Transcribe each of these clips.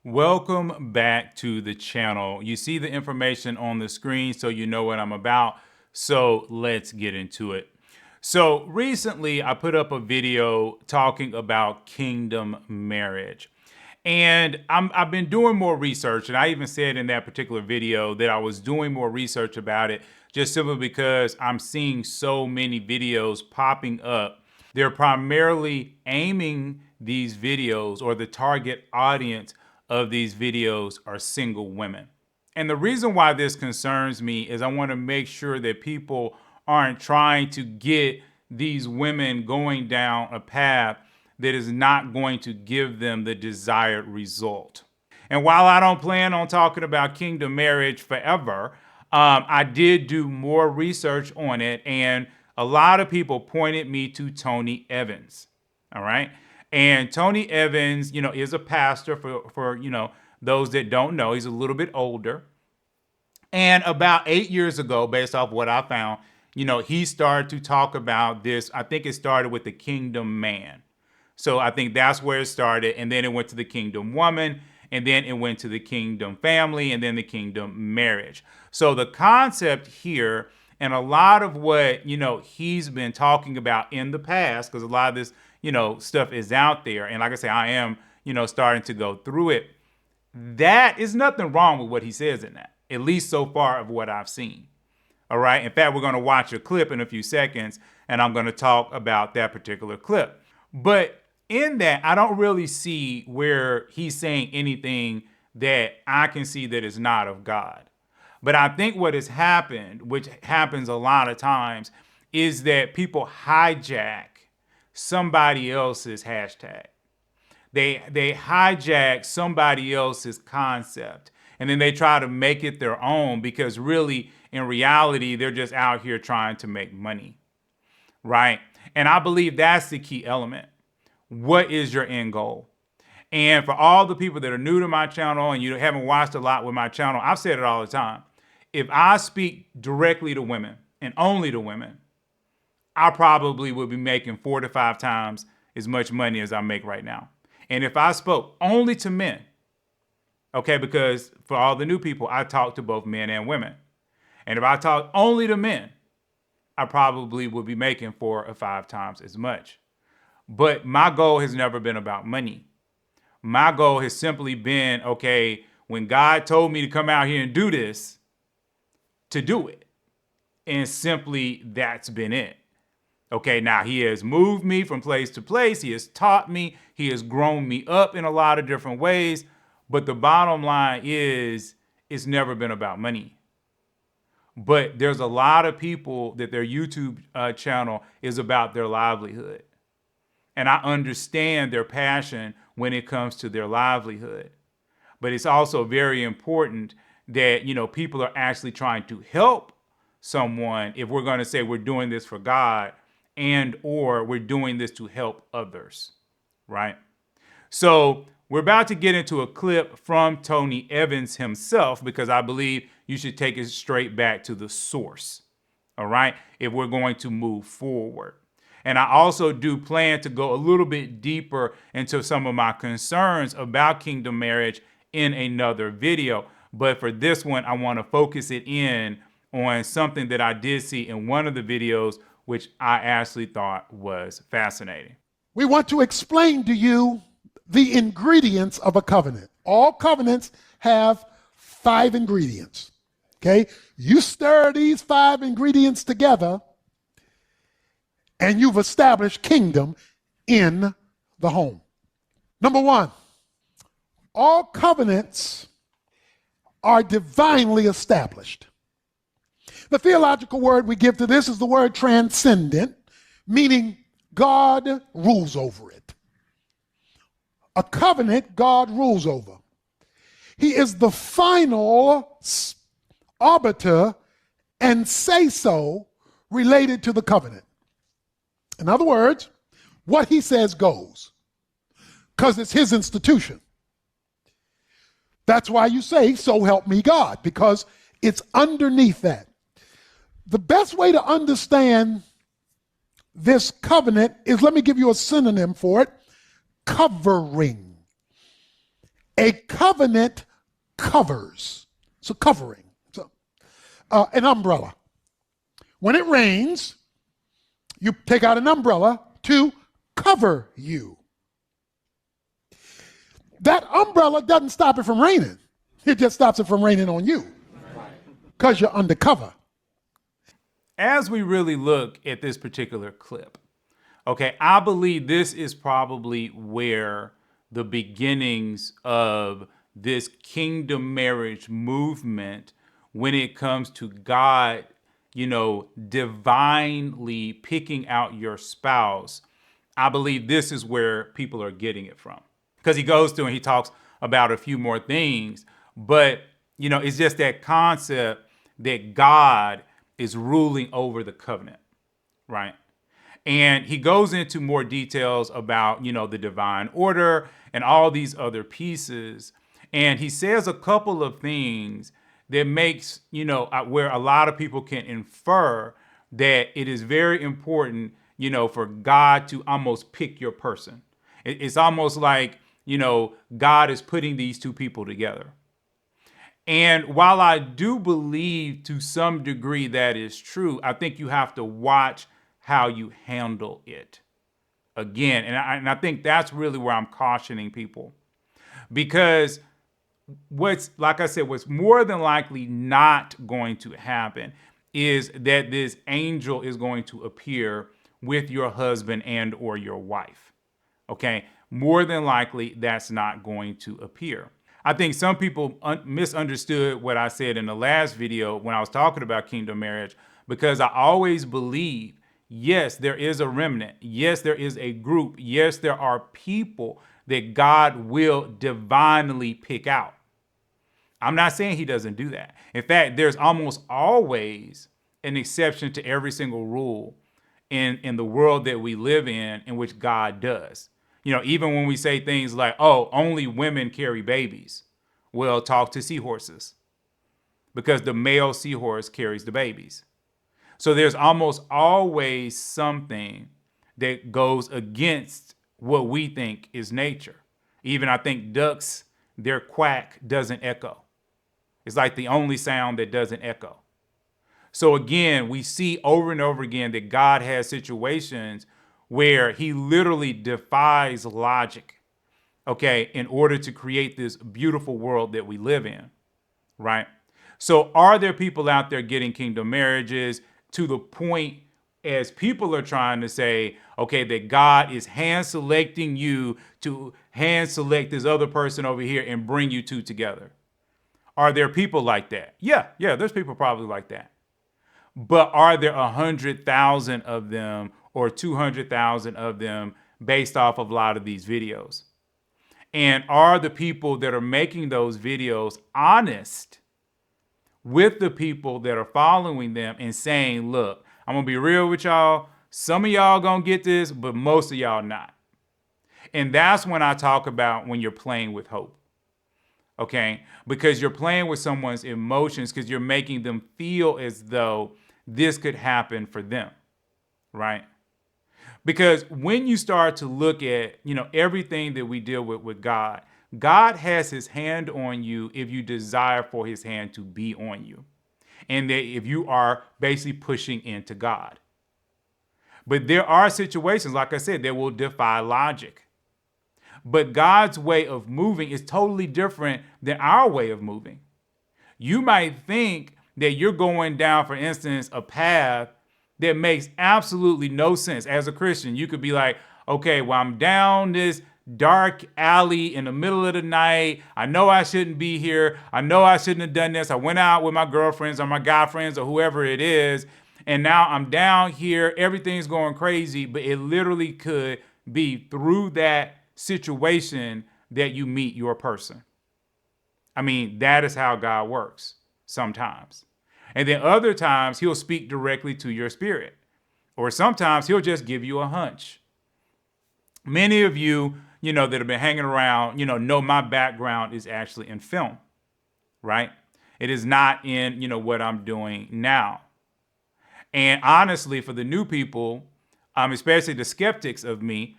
Welcome back to the channel. You see the information on the screen so you know what I'm about. So let's get into it. So recently I put up a video talking about kingdom marriage. And I've been doing more research, and I even said in that particular video that I was doing more research about it just simply because I'm seeing so many videos popping up. They're primarily aiming these videos, or the target audience of these videos are single women. And the reason why this concerns me is I want to make sure that people aren't trying to get these women going down a path that is not going to give them the desired result. And while I don't plan on talking about kingdom marriage forever, I did do more research on it, and a lot of people pointed me to Tony Evans. All right. And Tony Evans, is a pastor for those that don't know. He's a little bit older. And about 8 years ago, based off what I found, he started to talk about this. I think it started with the kingdom man. So I think that's where it started. And then it went to the kingdom woman. And then it went to the kingdom family, and then the kingdom marriage. So the concept here, and a lot of what, he's been talking about in the past, because a lot of this, stuff is out there. And like I say, I am, starting to go through it. That is nothing wrong with what he says in that, at least so far of what I've seen. All right. In fact, we're going to watch a clip in a few seconds, and I'm going to talk about that particular clip. But in that, I don't really see where he's saying anything that I can see that is not of God. But I think what has happened, which happens a lot of times, is that people hijack somebody else's hashtag. They hijack somebody else's concept, and then they try to make it their own, because really, in reality, they're just out here trying to make money, right? And I believe that's the key element. What is your end goal? And for all the people that are new to my channel and you haven't watched a lot with my channel, I've said it all the time. If I speak directly to women and only to women, I probably would be making 4 to 5 times as much money as I make right now. And if I spoke only to men, okay, because for all the new people, I talk to both men and women. And if I talk only to men, I probably would be making 4 or 5 times as much. But my goal has never been about money. My goal has simply been, okay, when God told me to come out here and do this, to do it. And simply that's been it. Okay, now he has moved me from place to place. He has taught me. He has grown me up in a lot of different ways. But the bottom line is, it's never been about money. But there's a lot of people that their YouTube channel is about their livelihood. And I understand their passion when it comes to their livelihood. But it's also very important that, people are actually trying to help someone if we're going to say we're doing this for God, and or we're doing this to help others, right? So we're about to get into a clip from Tony Evans himself, because I believe you should take it straight back to the source, all right, if we're going to move forward. And I also do plan to go a little bit deeper into some of my concerns about kingdom marriage in another video. But for this one, I want to focus it in on something that I did see in one of the videos, which I actually thought was fascinating. We want to explain to you the ingredients of a covenant. All covenants have 5 ingredients. Okay? You stir these 5 ingredients together, and you've established kingdom in the home. Number 1, all covenants are divinely established. The theological word we give to this is the word transcendent, meaning God rules over it. A covenant, God rules over. He is the final arbiter and say-so related to the covenant. In other words, what he says goes, because it's his institution. That's why you say, so help me God, because it's underneath that. The best way to understand this covenant is, let me give you a synonym for it, covering. A covenant covers. So covering. So an umbrella. When it rains, you take out an umbrella to cover you. That umbrella doesn't stop it from raining. It just stops it from raining on you because you're undercover. As we really look at this particular clip, okay, I believe this is probably where the beginnings of this kingdom marriage movement, when it comes to God, divinely picking out your spouse, I believe this is where people are getting it from. Because he goes through and he talks about a few more things, but it's just that concept that God is ruling over the covenant, right? And he goes into more details about, the divine order and all these other pieces. And he says a couple of things that makes, where a lot of people can infer that it is very important, for God to almost pick your person. It's almost like, God is putting these two people together. And while I do believe to some degree that is true, I think you have to watch how you handle it. Again, and I think that's really where I'm cautioning people. Because what's more than likely not going to happen is that this angel is going to appear with your husband and or your wife. Okay? More than likely, that's not going to appear. I think some people misunderstood what I said in the last video when I was talking about kingdom marriage, because I always believe, yes, there is a remnant. Yes, there is a group. Yes, there are people that God will divinely pick out. I'm not saying he doesn't do that. In fact, there's almost always an exception to every single rule in the world that we live in which God does. Even when we say things like, oh, only women carry babies. Well, talk to seahorses, because the male seahorse carries the babies. So there's almost always something that goes against what we think is nature. Even I think ducks, their quack doesn't echo. It's like the only sound that doesn't echo. So again, we see over and over again that God has situations where he literally defies logic, okay, in order to create this beautiful world that we live in, right? So are there people out there getting kingdom marriages to the point, as people are trying to say, okay, that God is hand selecting you to hand select this other person over here and bring you two together? Are there people like that? Yeah, there's people probably like that. But are there 100,000 of them or 200,000 of them based off of a lot of these videos? And are the people that are making those videos honest with the people that are following them and saying, look, I'm going to be real with y'all. Some of y'all going to get this, but most of y'all not. And that's when I talk about when you're playing with hope. Okay? Because you're playing with someone's emotions, because you're making them feel as though this could happen for them, right? Because when you start to look at, everything that we deal with God, God has his hand on you if you desire for his hand to be on you. And that if you are basically pushing into God. But there are situations, like I said, that will defy logic. But God's way of moving is totally different than our way of moving. You might think that you're going down, for instance, a path that makes absolutely no sense. As a Christian, you could be like, okay, well, I'm down this dark alley in the middle of the night. I know I shouldn't be here. I know I shouldn't have done this. I went out with my girlfriends or my guy friends or whoever it is, and now I'm down here. Everything's going crazy, but it literally could be through that situation that you meet your person. I mean, that is how God works sometimes. And then other times he'll speak directly to your spirit. Or sometimes he'll just give you a hunch. Many of you, that have been hanging around, know my background is actually in film, right? It is not in, what I'm doing now. And honestly, for the new people, especially the skeptics of me,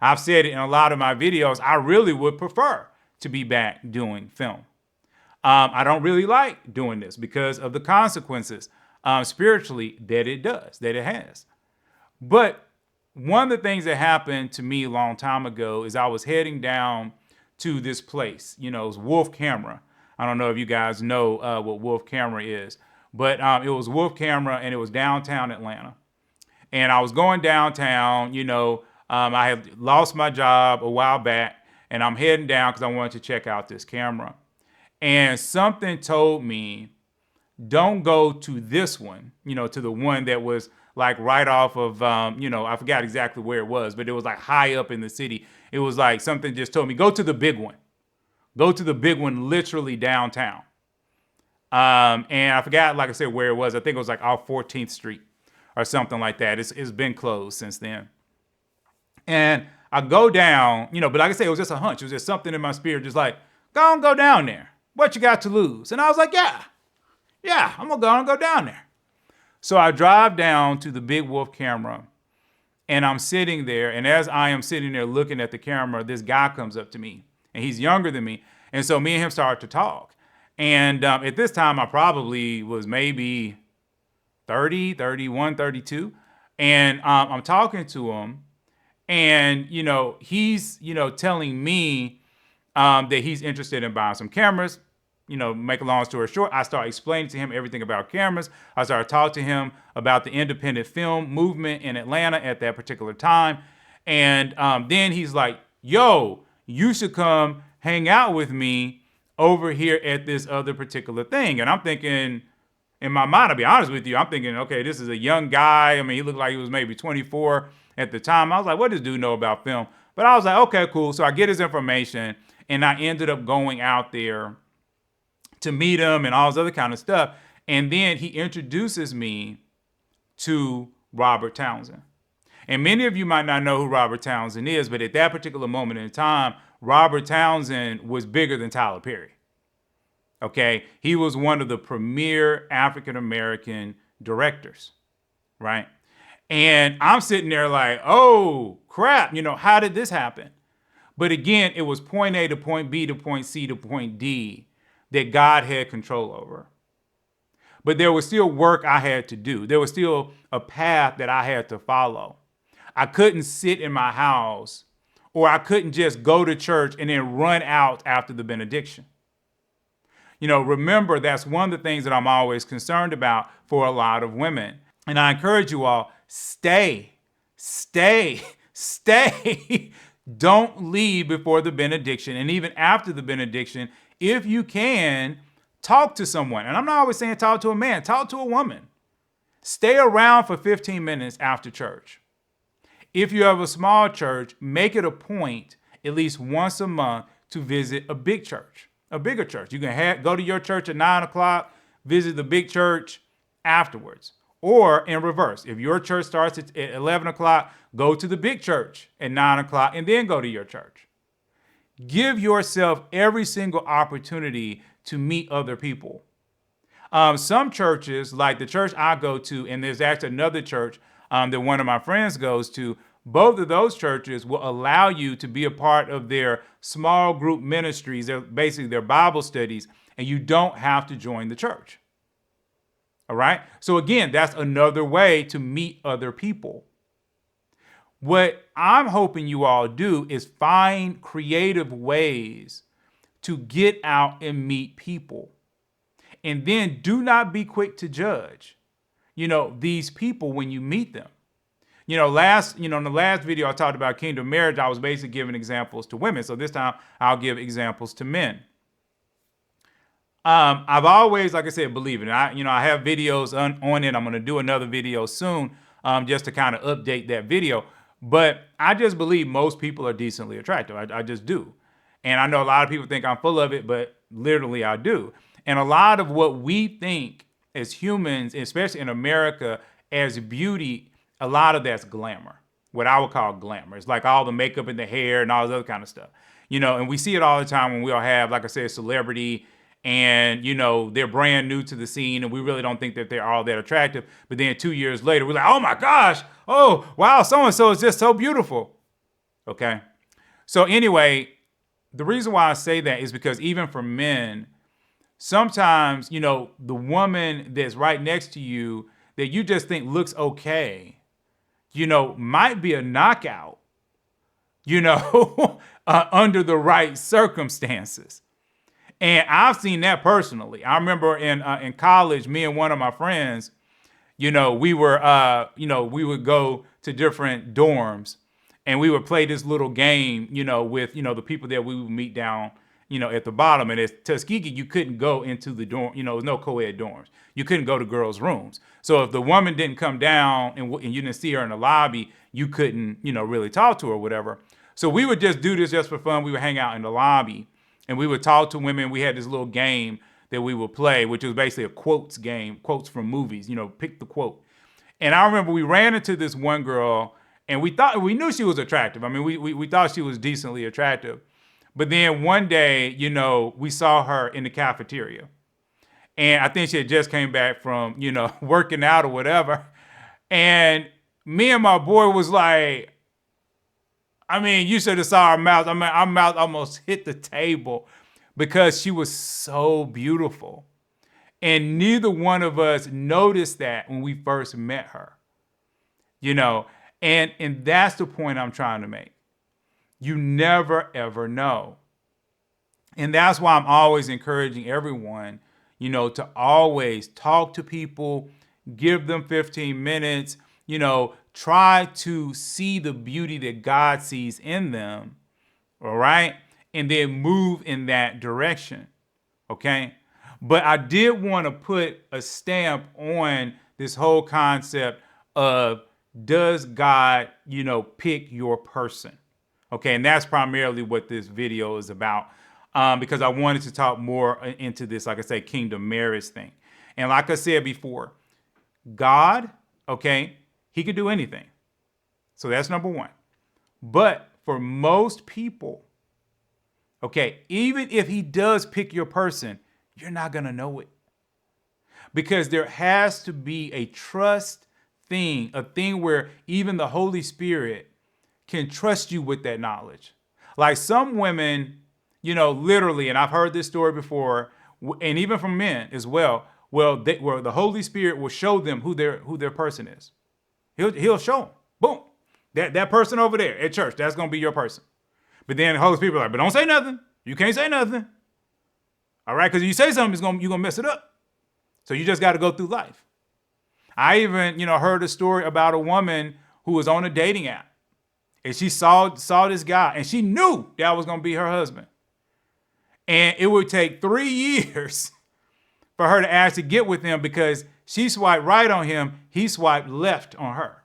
I've said it in a lot of my videos, I really would prefer to be back doing film. I don't really like doing this because of the consequences spiritually that it has. But one of the things that happened to me a long time ago is I was heading down to this place. It was Wolf Camera. I don't know if you guys know what Wolf Camera is, but it was Wolf Camera, and it was downtown Atlanta. And I was going downtown. I had lost my job a while back, and I'm heading down because I wanted to check out this camera. And something told me, don't go to this one, to the one that was like right off of, I forgot exactly where it was, but it was like high up in the city. It was like something just told me, go to the big one. Go to the big one, literally downtown. And I forgot, like I said, where it was. I think it was like off 14th Street or something like that. It's been closed since then. And I go down, but like I said, it was just a hunch. It was just something in my spirit, just like, go down there. What you got to lose? And I was like, yeah, I'm gonna go down there. So I drive down to the big Wolf Camera, and I'm sitting there. And as I am sitting there looking at the camera, this guy comes up to me, and he's younger than me. And so me and him start to talk. And at this time, I probably was maybe 30, 31, 32. And I'm talking to him, and, he's, telling me that he's interested in buying some cameras. Make a long story short, I start explaining to him everything about cameras. I started talking to him about the independent film movement in Atlanta at that particular time. And then he's like, yo, you should come hang out with me over here at this other particular thing. And I'm thinking, in my mind, to be honest with you, I'm thinking, okay, this is a young guy. I mean, he looked like he was maybe 24 at the time. I was like, what does this dude know about film? But I was like, okay, cool. So I get his information, and I ended up going out there to meet him and all this other kind of stuff. And then he introduces me to Robert Townsend. And many of you might not know who Robert Townsend is, but at that particular moment in time, Robert Townsend was bigger than Tyler Perry. Okay? He was one of the premier African-American directors, right? And I'm sitting there like, oh, crap, how did this happen? But again, it was point A to point B to point C to point D that God had control over. But there was still work I had to do. There was still a path that I had to follow. I couldn't sit in my house, or I couldn't just go to church and then run out after the benediction. Remember, that's one of the things that I'm always concerned about for a lot of women. And I encourage you all, stay. Don't leave before the benediction. And even after the benediction, if you can, talk to someone. And I'm not always saying talk to a man, talk to a woman. Stay around for 15 minutes after church. If you have a small church, make it a point at least once a month to visit a bigger church. You can go to your church at 9 o'clock, visit the big church afterwards. Or in reverse, if your church starts at 11 o'clock, go to the big church at 9 o'clock and then go to your church. Give yourself every single opportunity to meet other people. Some churches, like the church I go to, and there's actually another church that one of my friends goes to, both of those churches will allow you to be a part of their small group ministries, basically their Bible studies, and you don't have to join the church. All right? So again, that's another way to meet other people. What I'm hoping you all do is find creative ways to get out and meet people. And then do not be quick to judge, these people when you meet them. In the last video I talked about kingdom marriage, I was basically giving examples to women. So this time I'll give examples to men. I've always, like I said, believe it. I have videos on it. I'm going to do another video soon just to kind of update that video. But I just believe most people are decently attractive. I just do. And I know a lot of people think I'm full of it, but literally I do. And a lot of what we think as humans, especially in America, as beauty, a lot of that's glamour, what I would call glamour. It's like all the makeup and the hair and all this other kind of stuff. And we see it all the time when we'll have, like I said, celebrity and, they're brand new to the scene and we really don't think that they're all that attractive. But then 2 years later, we're like, oh my gosh, oh, wow, so-and-so is just so beautiful. Okay. So anyway, the reason why I say that is because even for men, sometimes, the woman that's right next to you that you just think looks okay, might be a knockout, under the right circumstances. And I've seen that personally. I remember in college, me and one of my friends, we would go to different dorms and we would play this little game, with, the people that we would meet down, at the bottom. And at Tuskegee, you couldn't go into the dorm, there's no co-ed dorms. You couldn't go to girls' rooms. So if the woman didn't come down and you didn't see her in the lobby, you couldn't, really talk to her or whatever. So we would just do this just for fun. We would hang out in the lobby and we would talk to women. We had this little game that we would play, which was basically a quotes game, quotes from movies, pick the quote. And I remember we ran into this one girl and we knew she was attractive. I mean, we thought she was decently attractive. But then one day, we saw her in the cafeteria. And I think she had just came back from, working out or whatever. And me and my boy was like, I mean, you should have saw our mouth. I mean, our mouth almost hit the table because she was so beautiful. And neither one of us noticed that when we first met her. And that's the point I'm trying to make. You never, ever know. And that's why I'm always encouraging everyone, to always talk to people, give them 15 minutes, try to see the beauty that God sees in them, all right? And then move in that direction, okay? But I did want to put a stamp on this whole concept of, does God, pick your person? Okay, and that's primarily what this video is about, because I wanted to talk more into this, like I say, kingdom marriage thing. And like I said before, God, okay, he could do anything. So that's number one. But for most people, okay, even if he does pick your person, you're not going to know it. Because there has to be a trust thing, a thing where even the Holy Spirit can trust you with that knowledge. Like some women, literally, and I've heard this story before, and even from men as well, where the Holy Spirit will show them who their person is. He'll show them. Boom. That person over there at church, that's going to be your person. But then the Holy Spirit will like, but don't say nothing. You can't say nothing. All right? Because if you say something, you're going to mess it up. So you just got to go through life. I even, heard a story about a woman who was on a dating app. And she saw this guy, and she knew that was going to be her husband. And it would take 3 years for her to actually get with him because she swiped right on him. He swiped left on her.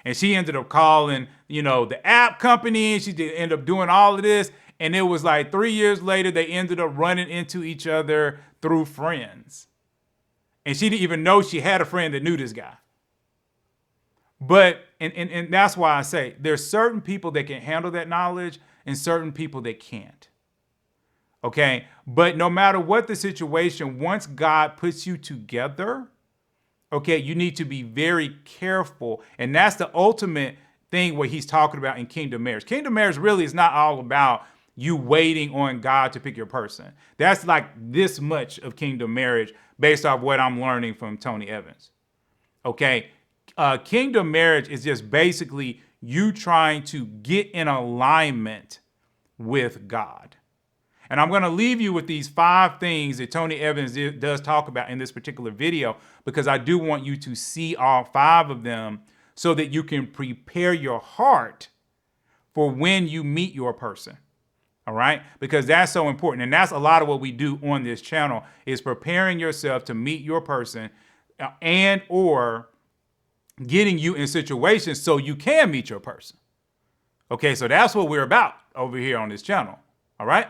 And she ended up calling, the app company. And she did end up doing all of this. And it was like 3 years later, they ended up running into each other through friends. And she didn't even know she had a friend that knew this guy. But, and that's why I say there's certain people that can handle that knowledge and certain people that can't. Okay. But no matter what the situation, once God puts you together, okay, you need to be very careful. And that's the ultimate thing what he's talking about in kingdom marriage. Kingdom marriage really is not all about you waiting on God to pick your person. That's like this much of kingdom marriage based off what I'm learning from Tony Evans. Okay. Kingdom marriage is just basically you trying to get in alignment with God. And I'm going to leave you with these 5 things that Tony Evans does talk about in this particular video, because I do want you to see all 5 of them so that you can prepare your heart for when you meet your person. All right? Because that's so important. And that's a lot of what we do on this channel is preparing yourself to meet your person and or getting you in situations so you can meet your person. Okay, so that's what we're about over here on this channel. All right?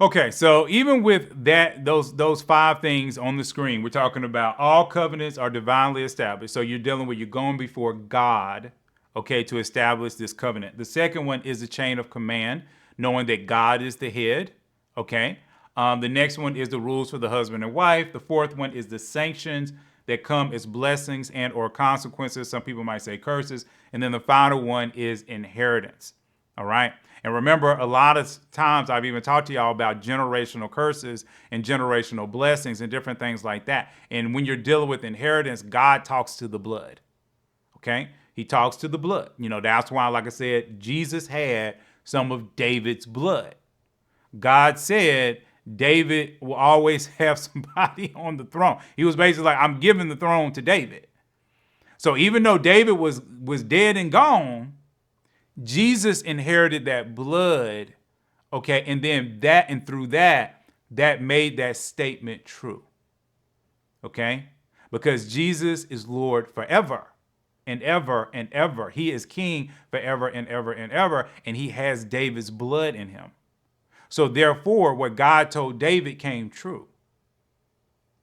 Okay, so even with that, those 5 things on the screen, we're talking about all covenants are divinely established. So you're going before God, okay, to establish this covenant. The second one is the chain of command, knowing that God is the head, okay? The next one is the rules for the husband and wife. The fourth one is the sanctions that come as blessings and or consequences. Some people might say curses. And then the final one is inheritance. All right. And remember, a lot of times I've even talked to y'all about generational curses and generational blessings and different things like that. And when you're dealing with inheritance, God talks to the blood. Okay. He talks to the blood. That's why, like I said, Jesus had some of David's blood. God said David will always have somebody on the throne. He was basically like, I'm giving the throne to David. So even though David was dead and gone, Jesus inherited that blood, okay? And then through that made that statement true, okay? Because Jesus is Lord forever and ever and ever. He is king forever and ever and ever, and he has David's blood in him. So therefore, what God told David came true.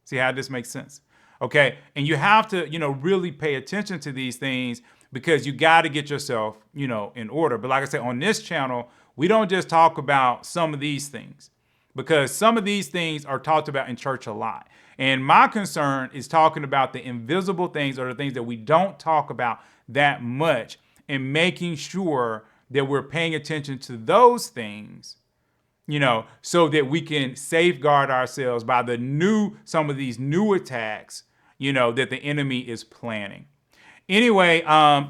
See how this makes sense? Okay, and you have to, really pay attention to these things because you got to get yourself, in order. But like I said, on this channel, we don't just talk about some of these things because some of these things are talked about in church a lot. And my concern is talking about the invisible things or the things that we don't talk about that much and making sure that we're paying attention to those things, so that we can safeguard ourselves by some of these new attacks, that the enemy is planning. Anyway,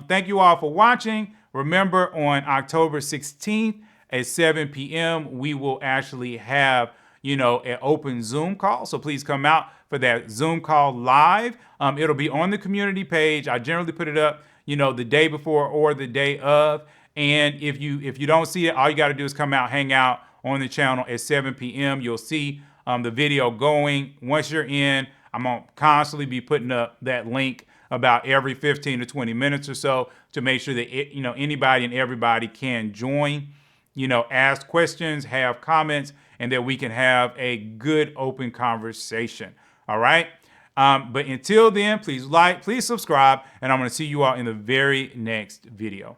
thank you all for watching. Remember, on October 16th at 7 p.m., we will actually have, an open Zoom call. So please come out for that Zoom call live. It'll be on the community page. I generally put it up, the day before or the day of. And if you don't see it, all you got to do is come out, hang out on the channel at 7 p.m. You'll see the video going. Once you're in, I'm going to constantly be putting up that link about every 15 to 20 minutes or so to make sure that anybody and everybody can join, ask questions, have comments, and that we can have a good open conversation. All right. But until then, please like, please subscribe, and I'm going to see you all in the very next video.